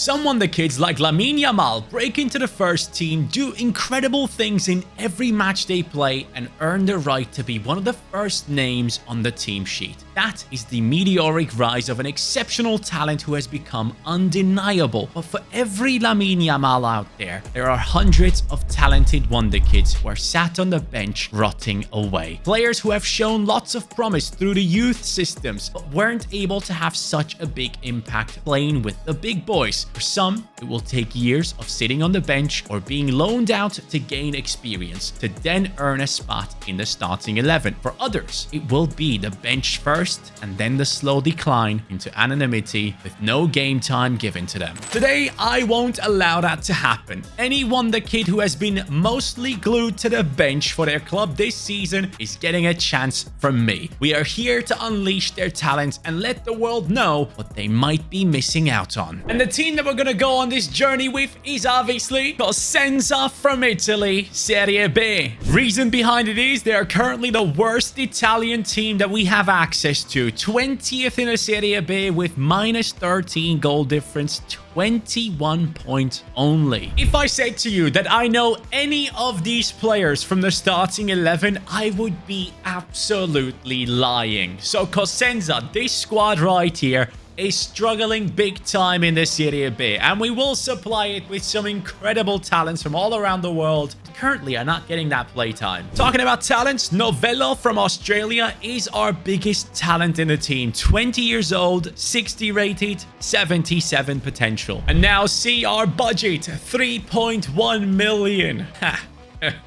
Some wonderkids like Lamine Yamal break into the first team, do incredible things in every match they play, and earn the right to be one of the first names on the team sheet. That is the meteoric rise of an exceptional talent who has become undeniable. But for every Lamine Yamal out there, there are hundreds of talented wonderkids who are sat on the bench rotting away. Players who have shown lots of promise through the youth systems, but weren't able to have such a big impact playing with the big boys. For some, it will take years of sitting on the bench or being loaned out to gain experience to then earn a spot in the starting 11. For others, it will be the bench first and then the slow decline into anonymity with no game time given to them. Today, I won't allow that to happen. Any wonderkid who has been mostly glued to the bench for their club this season is getting a chance from me. We are here to unleash their talents and let the world know what they might be missing out on. And the team that we're going to go on this journey with is obviously Cosenza from Italy, Serie B. Reason behind it is they are currently the worst Italian team that we have access to. 20th in the Serie B with minus 13 goal difference, 21 points only. If I said to you that I know any of these players from the starting 11, I would be absolutely lying. So Cosenza, this squad right here, is struggling big time in the Serie B, and we will supply it with some incredible talents from all around the world. Currently are not getting that playtime. Talking about talents, Novello from Australia is our biggest talent in the team. 20 years old, 60 rated, 77 potential. And now see our budget, 3.1 million.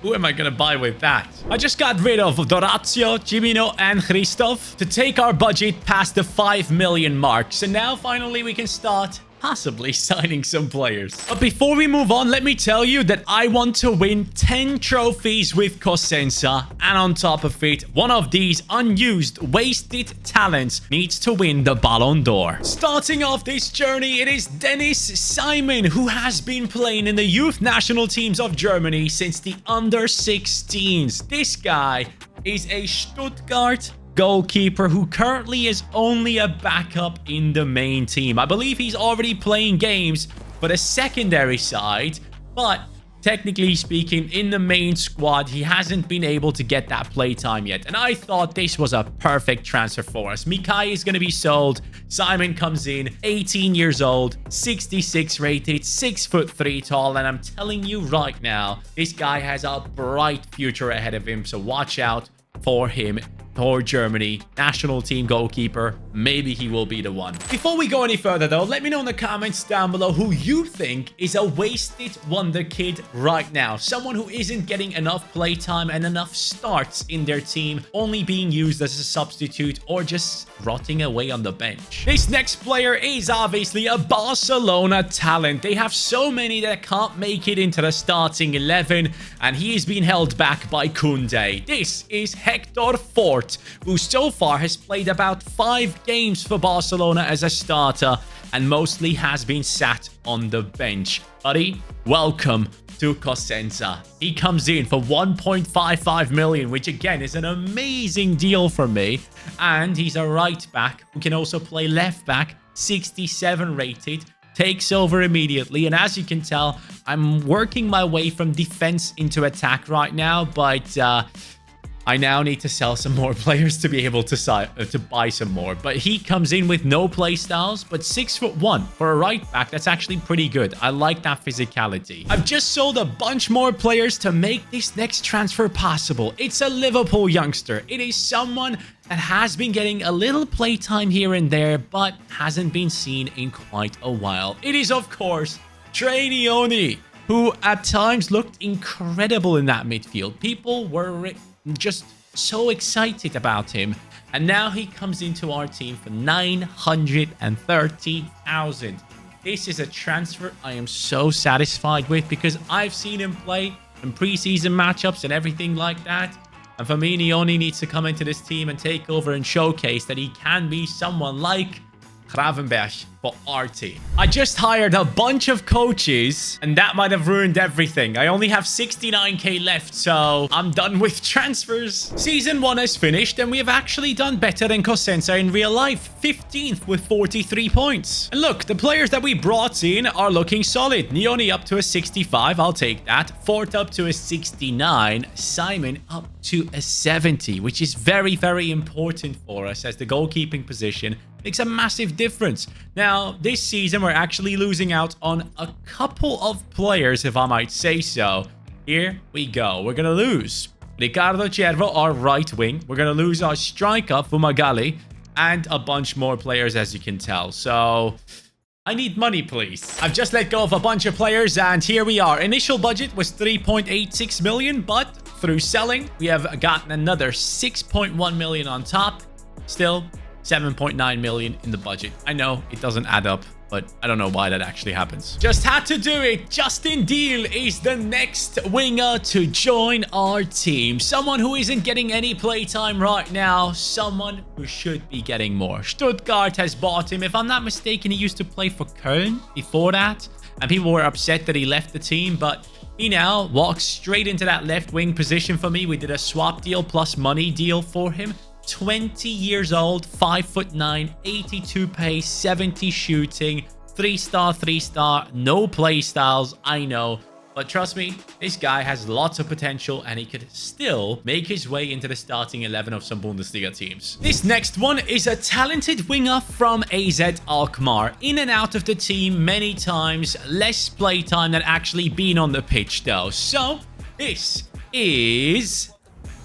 Who am I going to buy with that? I just got rid of Dorazio, Jimino, and Christoph to take our budget past the 5 million mark. So now finally we can start possibly signing some players. But before we move on, let me tell you that I want to win 10 trophies with Cosenza. And on top of it, one of these unused, wasted talents needs to win the Ballon d'Or. Starting off this journey, it is Dennis Simon, who has been playing in the youth national teams of Germany since the under-16s. This guy is a Stuttgart goalkeeper who currently is only a backup in the main team. I believe he's already playing games for the secondary side, but technically speaking, in the main squad, he hasn't been able to get that play time yet. And I thought this was a perfect transfer for us. Mikai is going to be sold. Simon comes in, 18 years old, 66 rated, 6'3" tall. And I'm telling you right now, this guy has a bright future ahead of him. So watch out for him. For Germany, national team goalkeeper, maybe he will be the one. Before we go any further though, let me know in the comments down below who you think is a wasted wonderkid right now. Someone who isn't getting enough playtime and enough starts in their team, only being used as a substitute or just rotting away on the bench. This next player is obviously a Barcelona talent. They have so many that can't make it into the starting 11, and he is being held back by Koundé. This is Hector Fort, who so far has played about 5 games for Barcelona as a starter and mostly has been sat on the bench. Buddy, welcome to Cosenza. He comes in for 1.55 million, which again is an amazing deal for me. And he's a right back who can also play left back, 67 rated. Takes over immediately, and as you can tell, I'm working my way from defense into attack right now, but I now need to sell some more players to be able to buy some more. But he comes in with no play styles, but 6'1" for a right back. That's actually pretty good. I like that physicality. I've just sold a bunch more players to make this next transfer possible. It's a Liverpool youngster. It is someone that has been getting a little playtime here and there, but hasn't been seen in quite a while. It is, of course, Trainioni, who at times looked incredible in that midfield. People were just so excited about him, and now he comes into our team for 930,000. This is a transfer I am so satisfied with because I've seen him play in preseason matchups and everything like that. And for me, Nioni needs to come into this team and take over and showcase that he can be someone like Gravenberch for our team. I just hired a bunch of coaches, and that might have ruined everything. I only have 69k left, so I'm done with transfers. Season 1 is finished, and we have actually done better than Cosenza in real life. 15th with 43 points. And look, the players that we brought in are looking solid. Nioni up to a 65, I'll take that. Fort up to a 69. Simon up to a 70, which is very, very important for us, as the goalkeeping position makes a massive difference. Now, this season, we're actually losing out on a couple of players, if I might say so. Here we go. We're going to lose Ricardo Cervo, our right wing. We're going to lose our striker, Fumagalli, and a bunch more players, as you can tell. So I need money, please. I've just let go of a bunch of players, and here we are. Initial budget was 3.86 million, but through selling, we have gotten another 6.1 million on top. Still 7.9 million in the budget. I know it doesn't add up, but I don't know why that actually happens. Just had to do it. Justin Deal is the next winger to join our team. Someone who isn't getting any playtime right now. Someone who should be getting more. Stuttgart has bought him. If I'm not mistaken, he used to play for Köln before that, and people were upset that he left the team, but he now walks straight into that left wing position for me. We did a swap deal plus money deal for him. 20 years old, 5'9", 82 pace, 70 shooting, 3-star, no play styles, I know. But trust me, this guy has lots of potential, and he could still make his way into the starting 11 of some Bundesliga teams. This next one is a talented winger from AZ Alkmaar. In and out of the team many times, less play time than actually being on the pitch though. So this is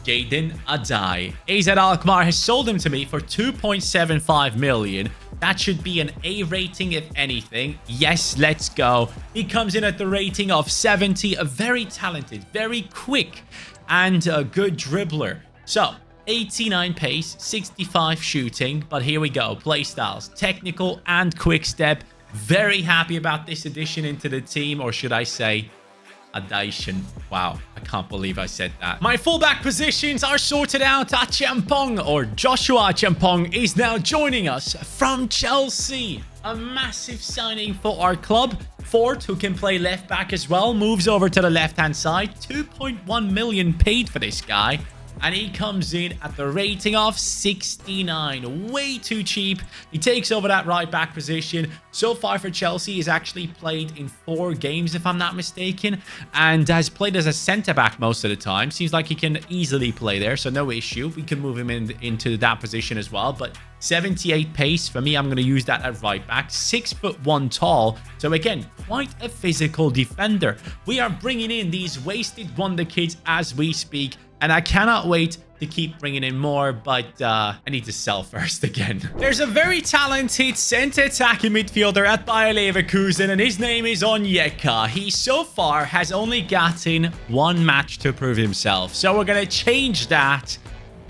Jaden Adai. AZ Alkmaar has sold him to me for 2.75 million. That should be an A rating if anything. Yes, let's go. He comes in at the rating of 70. A very talented, very quick, and a good dribbler. So 89 pace, 65 shooting. But here we go. Play styles, technical and quick step. Very happy about this addition into the team, or should I say addition. Wow, I can't believe I said that. My fullback positions are sorted out. Achampong, or Joshua Achampong, is now joining us from Chelsea. A massive signing for our club. Fort, who can play left back as well, moves over to the left-hand side. 2.1 million paid for this guy. And he comes in at the rating of 69. Way too cheap. He takes over that right back position. So far for Chelsea, he's actually played in 4 games, if I'm not mistaken, and has played as a centre-back most of the time. Seems like he can easily play there, so no issue. We can move him into that position as well, but 78 pace. For me, I'm going to use that at right back. 6'1" tall. So again, quite a physical defender. We are bringing in these wasted wonder kids as we speak, and I cannot wait to keep bringing in more, but I need to sell first again. There's a very talented center-attacking midfielder at Bayer Leverkusen, and his name is Onyeka. He so far has only gotten 1 match to prove himself, so we're going to change that.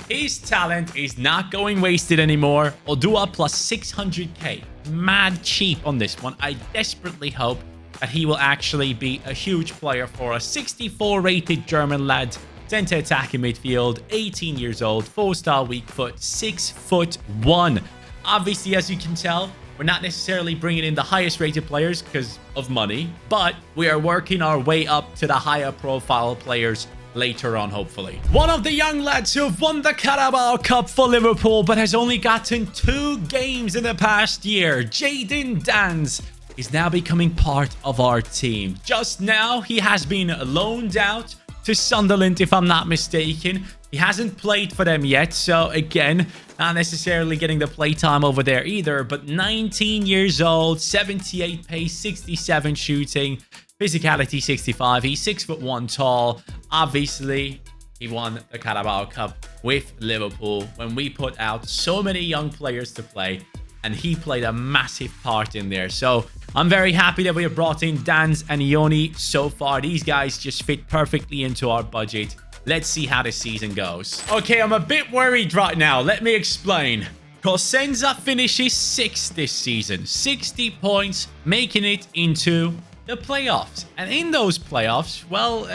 His talent is not going wasted anymore. Odua plus 600k. Mad cheap on this one. I desperately hope that he will actually be a huge player for us. 64 rated German lad. Center attacking midfield, 18 years old, 4-star weak foot, 6'1". Obviously, as you can tell, we're not necessarily bringing in the highest rated players because of money, but we are working our way up to the higher profile players later on, hopefully. One of the young lads who have won the Carabao Cup for Liverpool but has only gotten 2 games in the past year, Jayden Danns, is now becoming part of our team. Just now, he has been loaned out to Sunderland, if I'm not mistaken. He hasn't played for them yet, so again, not necessarily getting the playtime over there either, but 19 years old, 78 pace, 67 shooting, physicality 65. He's 6'1" tall. Obviously, he won the Carabao Cup with Liverpool when we put out so many young players to play, and he played a massive part in there. So I'm very happy that we have brought in Danns and Ioni so far. These guys just fit perfectly into our budget. Let's see how this season goes. Okay, I'm a bit worried right now. Let me explain. Cosenza finishes 6th this season. 60 points, making it into the playoffs. And in those playoffs, well,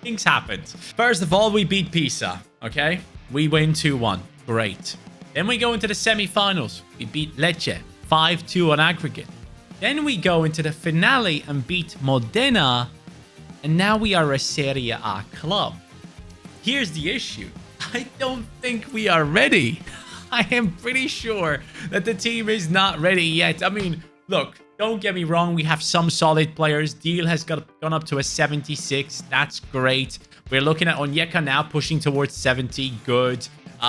things happened. First of all, we beat Pisa, okay? We win 2-1. Great. Then we go into the semi-finals. We beat Lecce 5-2 on aggregate. Then we go into the finale and beat Modena, and now we are a Serie A club. Here's the issue. I don't think we are ready. I am pretty sure that the team is not ready yet. I mean, look, don't get me wrong. We have some solid players. Deal has gone up to a 76. That's great. We're looking at Onyeka now pushing towards 70. Good.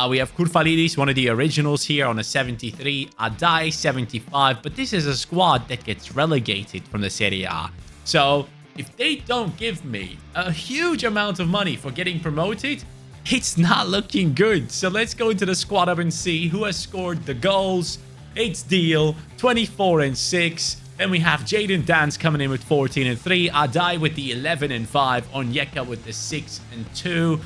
We have Kurfalidis, one of the originals here, on a 73. Adai, 75. But this is a squad that gets relegated from the Serie A. So if they don't give me a huge amount of money for getting promoted, it's not looking good. So let's go into the squad up and see who has scored the goals. It's Deal, 24 and 6. Then we have Jaden Dance coming in with 14 and 3. Adai with the 11 and 5. Onyeka with the 6 and 2.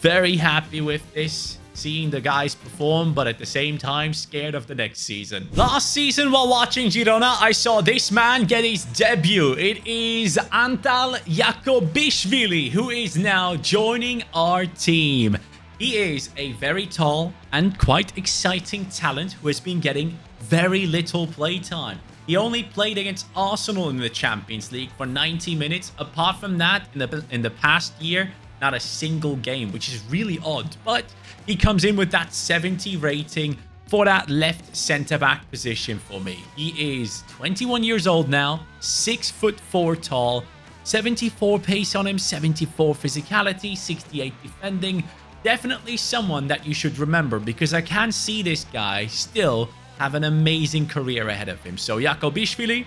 Very happy with this, seeing the guys perform, but at the same time, scared of the next season. Last season, while watching Girona, I saw this man get his debut. It is Antal Yakobishvili, who is now joining our team. He is a very tall and quite exciting talent who has been getting very little playtime. He only played against Arsenal in the Champions League for 90 minutes. Apart from that, in the past year, not a single game, which is really odd. But he comes in with that 70 rating for that left centre-back position for me. He is 21 years old now, 6'4" tall, 74 pace on him, 74 physicality, 68 defending. Definitely someone that you should remember, because I can see this guy still have an amazing career ahead of him. So Yakobishvili,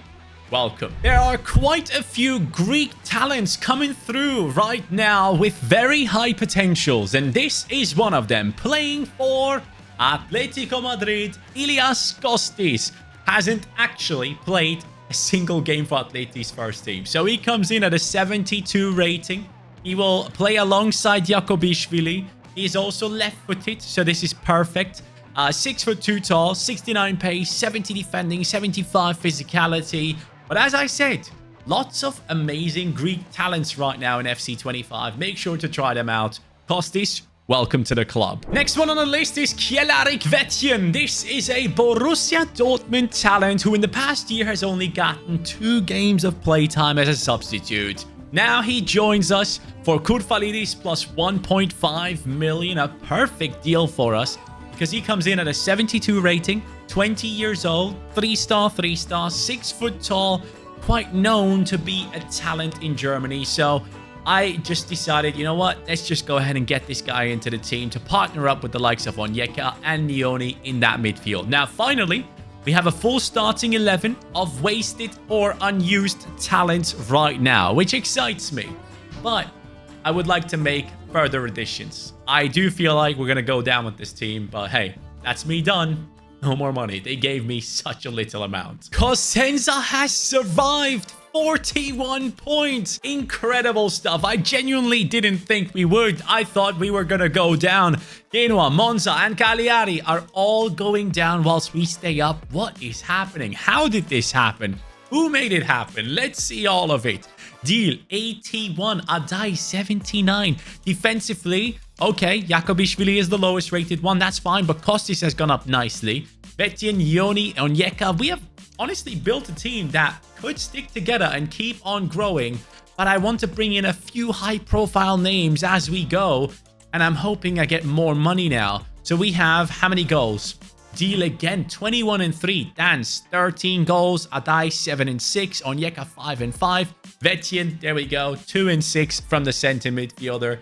welcome. There are quite a few Greek talents coming through right now with very high potentials, and this is one of them. Playing for Atletico Madrid, Ilias Kostis hasn't actually played a single game for Atleti's first team. So he comes in at a 72 rating. He will play alongside Yakobishvili. He is also left-footed, so this is perfect. 6'2" tall, 69 pace, 70 defending, 75 physicality. But as I said, lots of amazing Greek talents right now in FC25. Make sure to try them out. Kostis, welcome to the club. Next one on the list is Kjelarik Vetjen. This is a Borussia Dortmund talent who in the past year has only gotten 2 games of playtime as a substitute. Now he joins us for Kurfalidis plus 1.5 million. A perfect deal for us, because he comes in at a 72 rating, 20 years old, 3-star, 3-star, 6 foot tall, quite known to be a talent in Germany. So I just decided, you know what, let's just go ahead and get this guy into the team to partner up with the likes of Onyeka and Nioni in that midfield. Now, finally, we have a full starting 11 of wasted or unused talents right now, which excites me. But I would like to make further additions. I do feel like we're going to go down with this team, but hey, that's me done. No more money. They gave me such a little amount. Cosenza has survived. 41 points. Incredible stuff. I genuinely didn't think we would. I thought we were going to go down. Genoa, Monza, and Cagliari are all going down whilst we stay up. What is happening? How did this happen? Who made it happen? Let's see all of it. Deal, 81. Adai, 79. Defensively, okay, Yakobishvili is the lowest rated one. That's fine, but Kostis has gone up nicely. Vetjen, Yoni, Onyeka. We have honestly built a team that could stick together and keep on growing, but I want to bring in a few high-profile names as we go, and I'm hoping I get more money now. So we have how many goals? Deal again, 21 and 3. Dance, 13 goals. Adai, 7 and 6. Onyeka, 5 and 5. Vetjen, there we go, 2 and 6 from the center midfielder.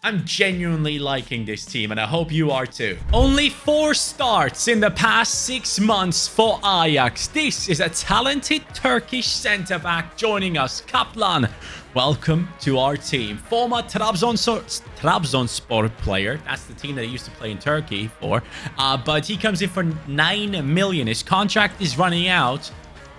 I'm genuinely liking this team, and I hope you are too. Only 4 starts in the past 6 months for Ajax. This is a talented Turkish centre-back joining us. Kaplan, welcome to our team. Former Trabzonspor player. That's the team that he used to play in Turkey for. But he comes in for 9 million. His contract is running out.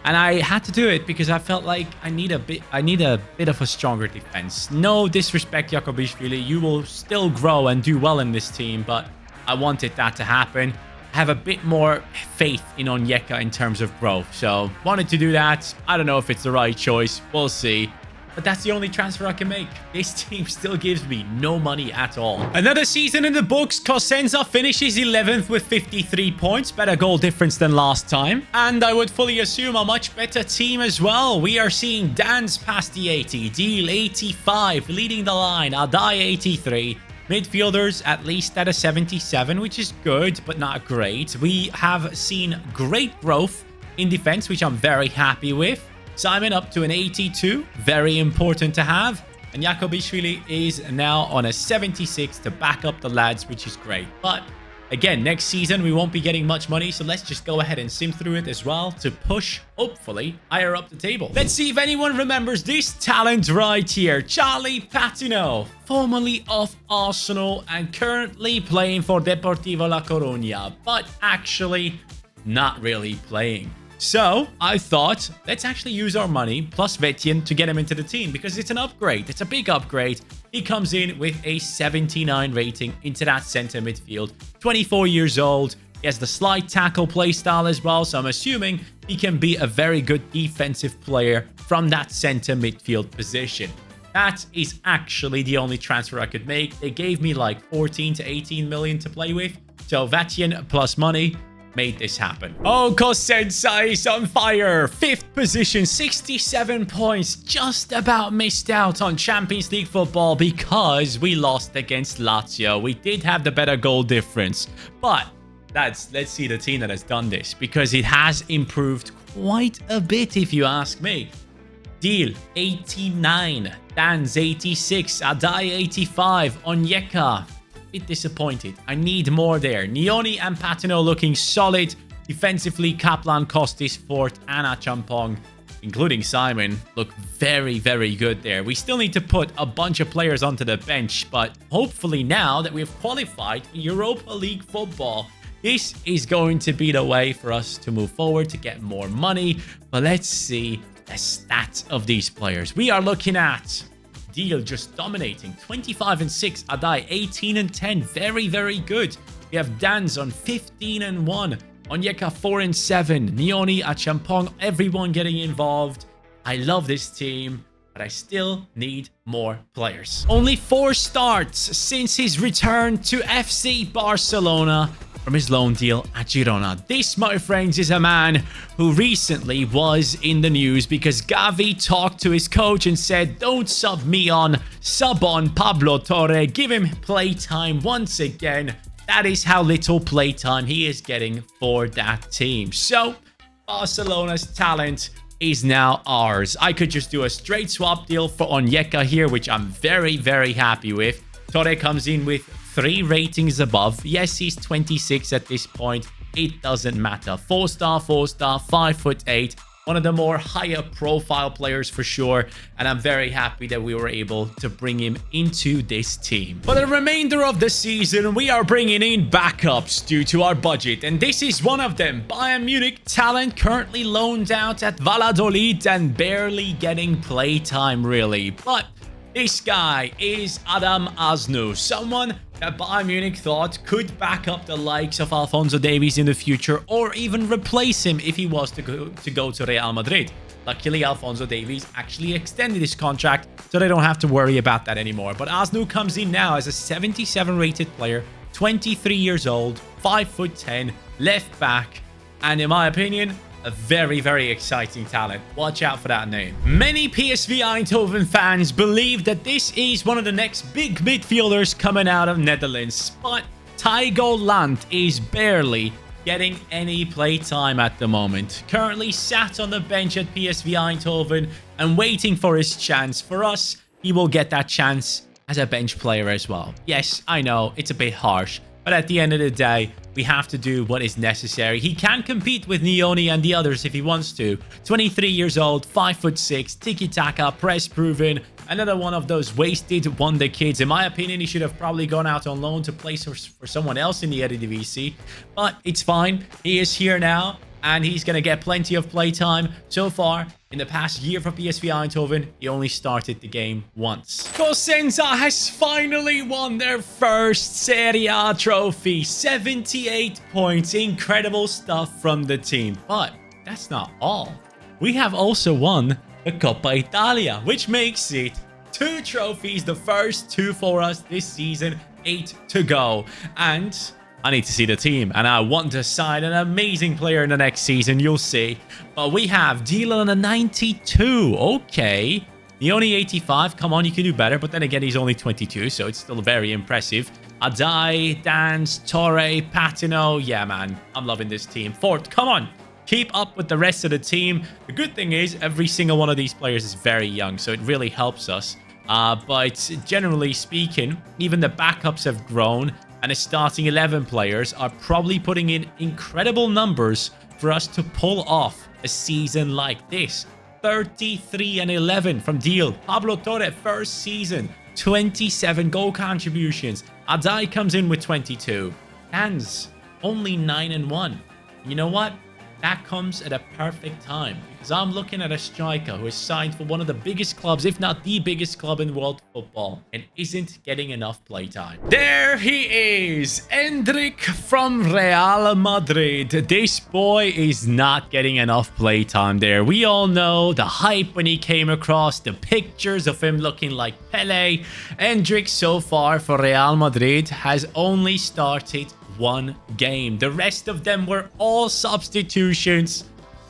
And I had to do it because I felt like I need a bit of a stronger defense. No disrespect, Yakobishvili. You will still grow and do well in this team, but I wanted that to happen. I have a bit more faith in Onyeka in terms of growth. So wanted to do that. I don't know if it's the right choice. We'll see. but that's the only transfer I can make. This team still gives me no money at all. Another season in the books. Cosenza finishes 11th with 53 points. Better goal difference than last time. And I would fully assume a much better team as well. We are seeing Dan's past the 80, Deal 85, leading the line, Adai 83. Midfielders at least at a 77, which is good, but not great. We have seen great growth in defense, which I'm very happy with. Simon up to an 82, very important to have. And Jakobishvili is now on a 76 to back up the lads, which is great. But again, next season, we won't be getting much money, so let's just go ahead and sim through it as well to push, hopefully, higher up the table. Let's see if anyone remembers this talent right here. Charlie Patino, formerly of Arsenal and currently playing for Deportivo La Coruña, but actually not really playing. So I thought, let's actually use our money plus Vetjen to get him into the team because it's an upgrade. It's a big upgrade. He comes in with a 79 rating into that center midfield. 24 years old. He has the slide tackle playstyle as well. So I'm assuming he can be a very good defensive player from that center midfield position. That is actually the only transfer I could make. They gave me like 14 to 18 million to play with. So Vetjen plus money made this happen. Oh, Cosenza is on fire. 5th position, 67 points. Just about missed out on Champions League football because we lost against Lazio. We did have the better goal difference, but let's see the team that has done this because it has improved quite a bit if you ask me. Deal 89, Dan's 86, Adai 85, Onyeka bit disappointed. I need more there. Nioni and Patino looking solid. Defensively, Kaplan, Kostis, Fort, Anna Champong, including Simon, look very, very good there. We still need to put a bunch of players onto the bench, but hopefully now that we've qualified for Europa League football, this is going to be the way for us to move forward to get more money. But let's see the stats of these players. We are looking at Deal just dominating. 25 and 6. Adai 18 and 10. Very, very good. We have Danz on 15 and 1. Onyeka 4 and 7. Nioni, Achampong, everyone getting involved. I love this team, but I still need more players. Only 4 starts since his return to FC Barcelona from his loan deal at Girona. This, my friends, is a man who recently was in the news because Gavi talked to his coach and said, don't sub me on, sub on Pablo Torre, give him playtime once again. That is how little playtime he is getting for that team. So, Barcelona's talent is now ours. I could just do a straight swap deal for Onyeka here, which I'm very, very happy with. Torre comes in with 3 ratings above. Yes, he's 26 at this point. It doesn't matter. 4-star, 4-star, 5'8". One of the more higher profile players for sure. And I'm very happy that we were able to bring him into this team. For the remainder of the season, we are bringing in backups due to our budget. And this is one of them. Bayern Munich talent currently loaned out at Valladolid and barely getting playtime really. But this guy is Adam Asnu, someone that Bayern Munich thought could back up the likes of Alphonso Davies in the future or even replace him if he was to go to Real Madrid. Luckily, Alphonso Davies actually extended his contract, so they don't have to worry about that anymore. But Asnu comes in now as a 77 rated player, 23 years old, 5'10", left back, and in my opinion, a very, very exciting talent. Watch out for that name. Many PSV Eindhoven fans believe that this is one of the next big midfielders coming out of Netherlands, but Tygo Land is barely getting any playtime at the moment. Currently sat on the bench at PSV Eindhoven and waiting for his chance. For us, he will get that chance as a bench player as well. Yes, I know, it's a bit harsh, but at the end of the day, we have to do what is necessary. He can compete with Nioni and the others if he wants to. 23 years old, 5'6", tiki-taka, press proven. Another one of those wasted wonder kids. In my opinion, he should have probably gone out on loan to play for someone else in the Eredivisie. But it's fine. He is here now, and he's going to get plenty of playtime. So far, in the past year for PSV Eindhoven, he only started the game once. Cosenza has finally won their first Serie A trophy. 78 points. Incredible stuff from the team. But that's not all. We have also won the Coppa Italia, which makes it 2 trophies, the first 2 for us this season, 8 to go. And I need to see the team, and I want to sign an amazing player in the next season, you'll see. But we have Dylan a 92, okay. Leone 85, come on, you can do better, but then again, he's only 22, so it's still very impressive. Adai, Dance, Torre, Patino, yeah, man, I'm loving this team. Fort, come on, keep up with the rest of the team. The good thing is, every single one of these players is very young, so it really helps us. But generally speaking, even the backups have grown, and the starting 11 players are probably putting in incredible numbers for us to pull off a season like this. 33 and 11 from Deal. Pablo Torre, first season, 27 goal contributions. Adai comes in with 22. Hans, only 9 and 1. You know what? That comes at a perfect time, because I'm looking at a striker who is signed for one of the biggest clubs, if not the biggest club in world football, and isn't getting enough playtime. There he is, Endrick from Real Madrid. This boy is not getting enough playtime there. We all know the hype when he came across, the pictures of him looking like Pele. Endrick so far for Real Madrid has only started 1 game. The rest of them were all substitutions.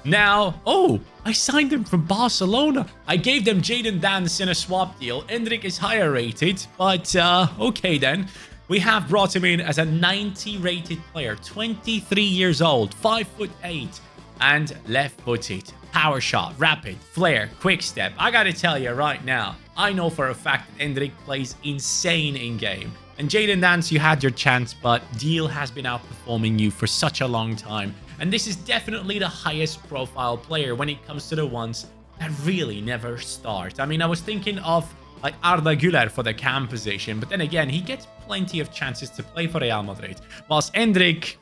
Now, oh, I signed him from Barcelona. I gave them Jadon Dance in a swap deal. Endrick is higher rated, but okay then. We have brought him in as a 90 rated player, 23 years old, 5'8", and left-footed. Power shot, rapid, flare, quick step. I gotta tell you right now, I know for a fact that Endrick plays insane in-game. And Jadon Dance, you had your chance, but Deal has been outperforming you for such a long time. And this is definitely the highest profile player when it comes to the ones that really never start. I mean, I was thinking of like Arda Güler for the cam position, but then again, he gets plenty of chances to play for Real Madrid, whilst Endrick,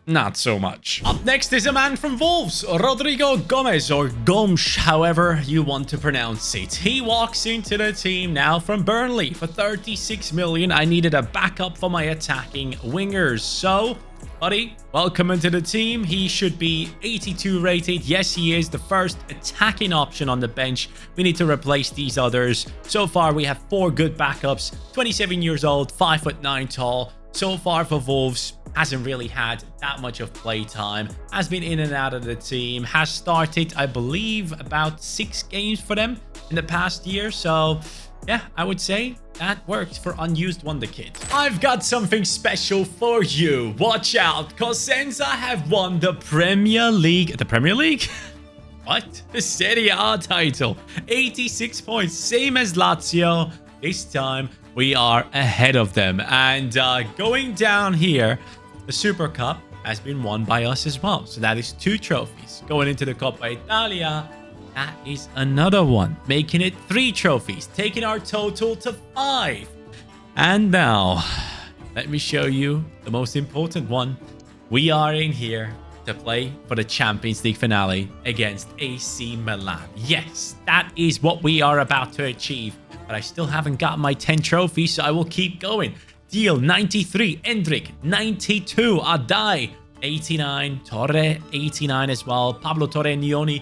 not so much. Up next is a man from Wolves, Rodrigo Gomez, or Gomes, however you want to pronounce it. He walks into the team now from Burnley for 36 million. I needed a backup for my attacking wingers. So, buddy, welcome into the team. He should be 82 rated. Yes, he is the first attacking option on the bench. We need to replace these others. So far, we have 4 good backups. 27 years old, 5'9" tall. So far for Wolves, hasn't really had that much of play time, has been in and out of the team, has started, I believe, about 6 games for them in the past year. So yeah, I would say that worked for unused Wonderkids. I've got something special for you. Watch out, Cosenza have won the Premier League. The Premier League? What? The Serie A title. 86 points, same as Lazio. This time, we are ahead of them. And going down here, the Super Cup has been won by us as well. So that is 2 trophies. Going into the Coppa Italia, that is another one, making it 3 trophies, taking our total to 5. And now, let me show you the most important one. We are in here to play for the Champions League finale against AC Milan. Yes, that is what we are about to achieve. But I still haven't got my 10 trophies, so I will keep going. Deal 93, Endrick 92, Adai 89, Torre 89 as well, Pablo Torre and Leone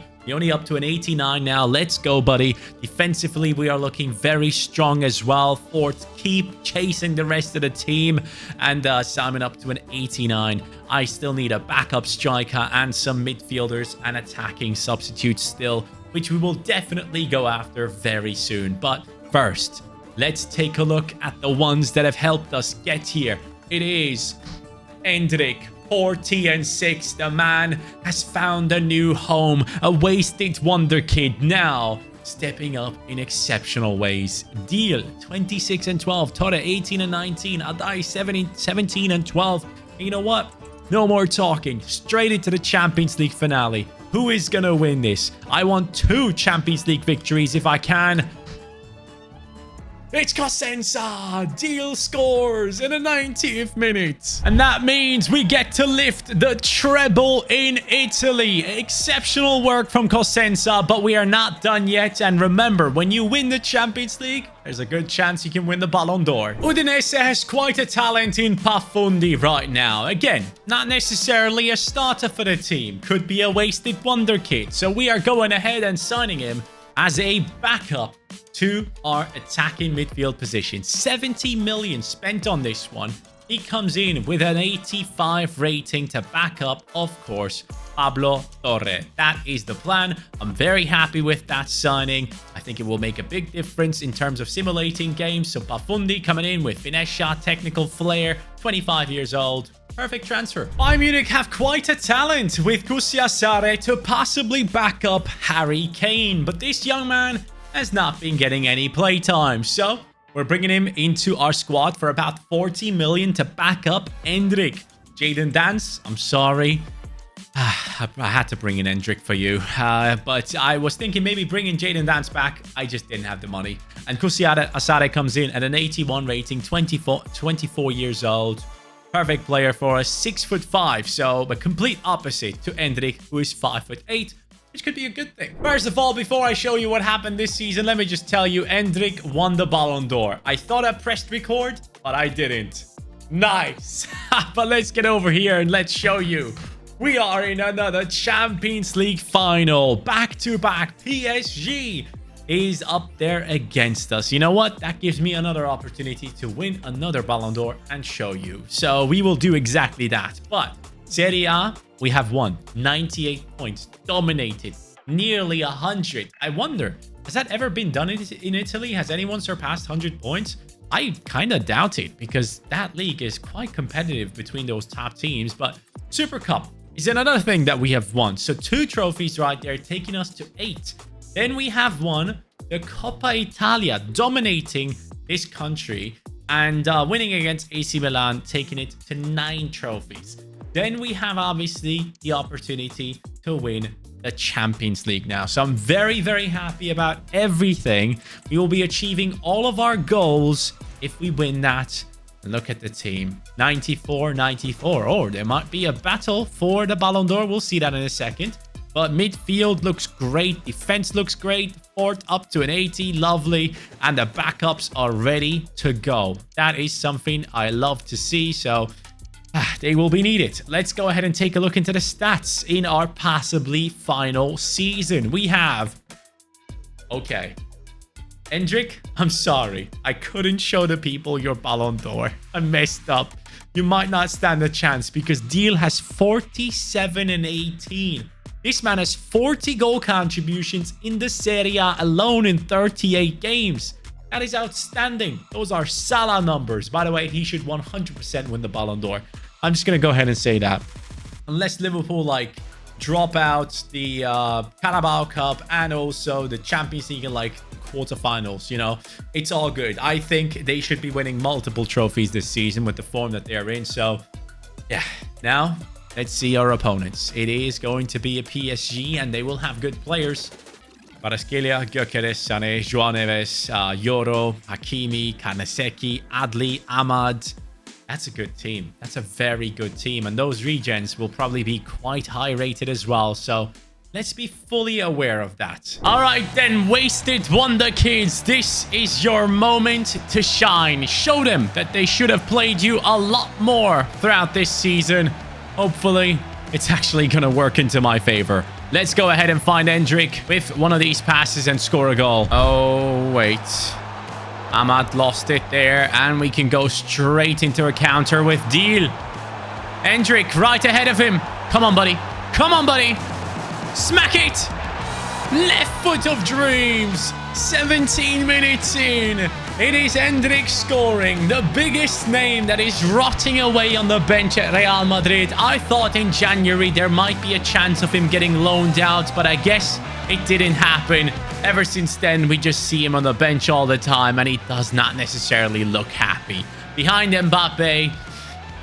up to an 89 now. Let's go, buddy. Defensively, we are looking very strong as well. Fort, keep chasing the rest of the team. And Simon up to an 89. I still need a backup striker and some midfielders and attacking substitutes still, which we will definitely go after very soon. But first, let's take a look at the ones that have helped us get here. It is Endrick, 40 and 6. The man has found a new home, a wasted wonder kid now stepping up in exceptional ways. Deal 26 and 12, Torre 18 and 19, Adai 17 and 12. And you know what? No more talking. Straight into the Champions League finale. Who is gonna win this? I want 2 Champions League victories if I can. It's Cosenza! Deal scores in the 90th minute. And that means we get to lift the treble in Italy. Exceptional work from Cosenza, but we are not done yet. And remember, when you win the Champions League, there's a good chance you can win the Ballon d'Or. Udinese has quite a talent in Pafundi right now. Again, not necessarily a starter for the team. Could be a wasted wonder kid. So we are going ahead and signing him as a backup to our attacking midfield position. 70 million spent on this one. He comes in with an 85 rating to back up, of course, Pablo Torre. That is the plan. I'm very happy with that signing. I think it will make a big difference in terms of simulating games. So Pafundi coming in with finesse shot, technical flair, 25 years old. Perfect transfer. Bayern Munich have quite a talent with Kusiasare to possibly back up Harry Kane. But this young man has not been getting any playtime. So we're bringing him into our squad for about 40 million to back up Endrick. Jadon Dance, I'm sorry. I had to bring in Endrick for you. But I was thinking maybe bringing Jadon Dance back. I just didn't have the money. And Kusiasare comes in at an 81 rating, 24 years old. Perfect player for us, 6'5". So the complete opposite to Endrick, who is 5'8". Which could be a good thing. First of all, before I show you what happened this season, let me just tell you, Endrick won the Ballon d'Or. I thought I pressed record, but I didn't. Nice. But let's get over here and let's show you. We are in another Champions League final. Back-to-back PSG is up there against us. You know what? That gives me another opportunity to win another Ballon d'Or and show you. So we will do exactly that. But Serie A, we have won 98 points, dominated nearly 100. I wonder, has that ever been done in Italy? Has anyone surpassed 100 points? I kind of doubt it, because that league is quite competitive between those top teams. But Super Cup is another thing that we have won. So 2 trophies right there, taking us to 8. Then we have won the Coppa Italia, dominating this country and winning against AC Milan, taking it to 9 trophies. Then we have obviously the opportunity to win the Champions League now. So I'm very, very happy about everything. We will be achieving all of our goals if we win that. And look at the team. 94, 94. Oh, there might be a battle for the Ballon d'Or. We'll see that in a second. But midfield looks great. Defense looks great. Fort up to an 80. Lovely. And the backups are ready to go. That is something I love to see. So they will be needed. Let's go ahead and take a look into the stats in our possibly final season. We have... Okay. Endrick, I'm sorry. I couldn't show the people your Ballon d'Or. I messed up. You might not stand a chance because Deal has 47 and 18. This man has 40 goal contributions in the Serie A alone in 38 games. That is outstanding. Those are Salah numbers. By the way, he should 100% win the Ballon d'Or. I'm just going to go ahead and say that. Unless Liverpool, drop out the Carabao Cup and also the Champions League in, quarterfinals, It's all good. I think they should be winning multiple trophies this season with the form that they're in. So, yeah. Now, let's see our opponents. It is going to be a PSG, and they will have good players. Kvaratskhelia, Gyökeres, Sané, João Neves, Yoro, Hakimi, Kanaseki, Adli, Ahmad. That's a good team. That's a very good team. And those regens will probably be quite high rated as well. So let's be fully aware of that. All right, then, Wasted Wonder Kids. This is your moment to shine. Show them that they should have played you a lot more throughout this season. Hopefully, it's actually going to work into my favor. Let's go ahead and find Endrick with one of these passes and score a goal. Oh, wait. Ahmad lost it there, and we can go straight into a counter with Deal. Endrick right ahead of him. Come on, buddy. Come on, buddy. Smack it. Left foot of dreams. 17 minutes in. It is Endrick scoring, the biggest name that is rotting away on the bench at Real Madrid. I thought in January there might be a chance of him getting loaned out, but I guess it didn't happen. Ever since then, we just see him on the bench all the time, and he does not necessarily look happy. Behind Mbappe,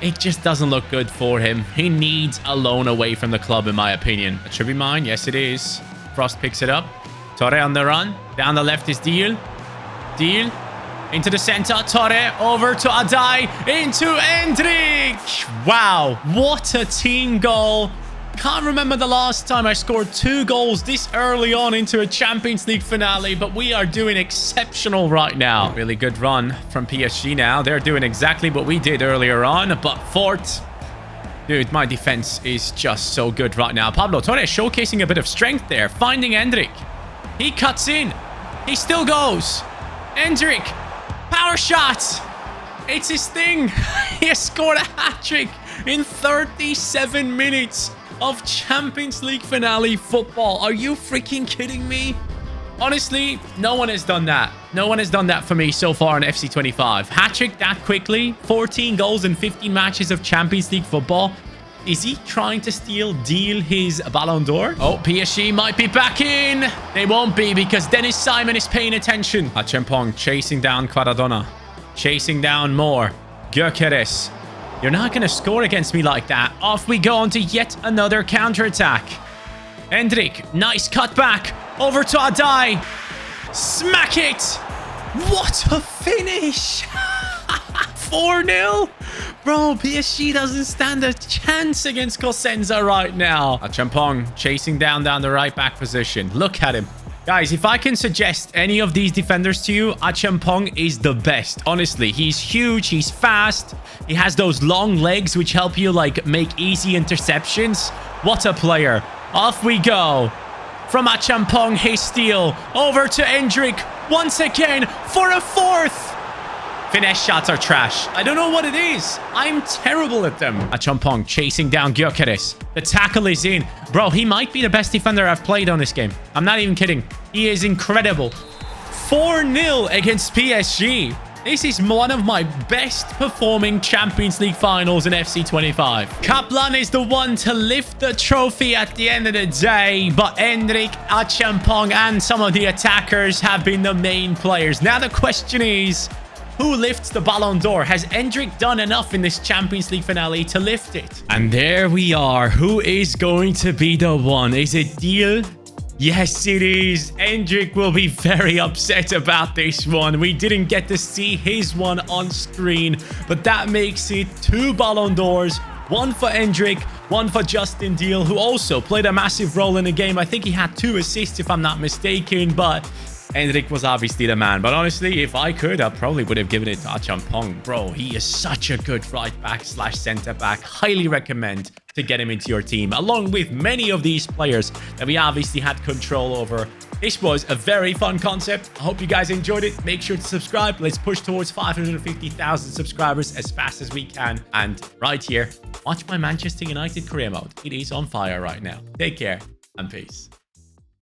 it just doesn't look good for him. He needs a loan away from the club, in my opinion. It should be mine. Yes, it is. Frost picks it up. Torre on the run. Down the left is Deal. Deal. Into the center. Torre over to Adai. Into Endrick. Wow. What a team goal. Can't remember the last time I scored 2 goals this early on into a Champions League finale, but we are doing exceptional right now. Really good run from PSG now. They're doing exactly what we did earlier on, but Fort... Dude, my defense is just so good right now. Pablo Torre showcasing a bit of strength there, finding Endrick. He cuts in. He still goes. Endrick. Power shot. It's his thing. He has scored a hat-trick in 37 minutes of Champions League finale football. Are you freaking kidding me? Honestly, no one has done that. No one has done that for me so far in FC 25. Hat-trick that quickly. 14 goals in 15 matches of Champions League football. Is he trying to steal his Ballon d'Or? Oh, PSG might be back in. They won't be because Dennis Simon is paying attention. Achampong chasing down Quaradona. Chasing down more. Gyökeres. You're not going to score against me like that. Off we go on to yet another counterattack. Hendrik, nice cutback. Over to Adai. Smack it. What a finish. 4-0. Bro, PSG doesn't stand a chance against Cosenza right now. Achampong chasing down the right back position. Look at him. Guys, if I can suggest any of these defenders to you, Achampong is the best. Honestly, he's huge. He's fast. He has those long legs which help you like make easy interceptions. What a player. Off we go. From Achampong, his steal. Over to Endrick. Once again for a fourth. Finesse shots are trash. I don't know what it is. I'm terrible at them. Achampong chasing down Gyökeres. The tackle is in. Bro, he might be the best defender I've played on this game. I'm not even kidding. He is incredible. 4-0 against PSG. This is one of my best performing Champions League finals in FC 25. Kaplan is the one to lift the trophy at the end of the day, but Endrick, Achampong, and some of the attackers have been the main players. Now the question is, who lifts the Ballon d'Or? Has Endrick done enough in this Champions League finale to lift it? And there we are. Who is going to be the one? Is it Deal? Yes, it is. Endrick will be very upset about this one. We didn't get to see his one on screen, but that makes it 2 Ballon d'Ors. One for Endrick, one for Justin Deal, who also played a massive role in the game. I think he had 2 assists, if I'm not mistaken, but Endrick was obviously the man. But honestly, if I could, I probably would have given it to Achampong. Bro, he is such a good right back / center back. Highly recommend to get him into your team, along with many of these players that we obviously had control over. This was a very fun concept. I hope you guys enjoyed it. Make sure to subscribe. Let's push towards 550,000 subscribers as fast as we can. And right here, watch my Manchester United career mode. It is on fire right now. Take care and peace.